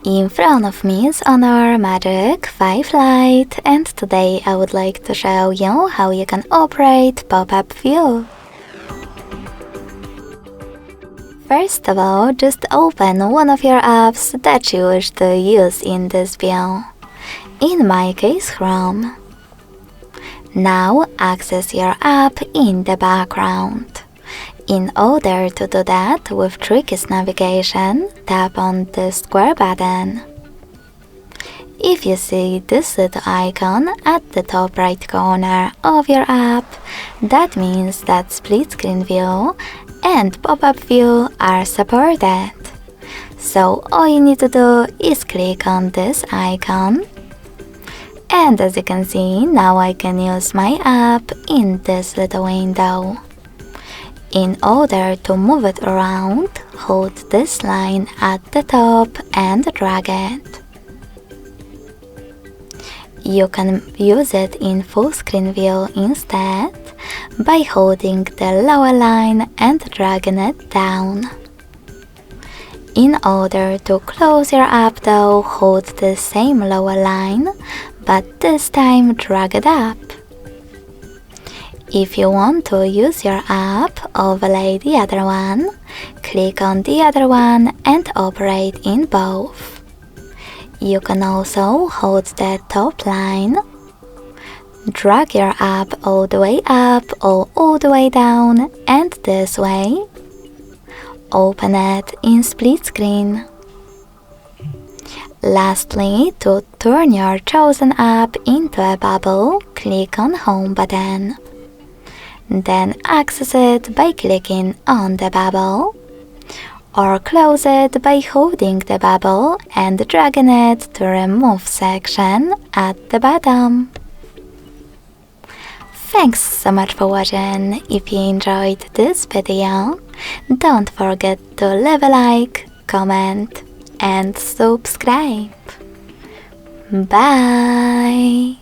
In front of me is HONOR Magic5 Lite, and today I would like to show you how you can operate pop-up view. First of all, just open one of your apps that you wish to use in this view. In my case, Chrome. Now access your app in the background. In order to do that with tricky navigation, tap on the square button. If you see this little icon at the top right corner of your app, that means that split screen view and pop-up view are supported. So all you need to do is click on this icon. And as you can see, now I can use my app in this little window. In order to move it around, hold this line at the top and drag it. You can use it in full screen view instead by holding the lower line and dragging it down. In order to close your app though, hold the same lower line, but this time drag it up. If you want to use your app, overlay the other one, click on the other one and operate in both. You can also hold the top line, drag your app all the way up or all the way down, and this way, open it in split screen. Lastly, to turn your chosen app into a bubble, click on Home button. Then access it by clicking on the bubble, or close it by holding the bubble and dragging it to Remove section at the bottom. Thanks so much for watching. If you enjoyed this video, don't forget to leave a like, comment and subscribe. Bye!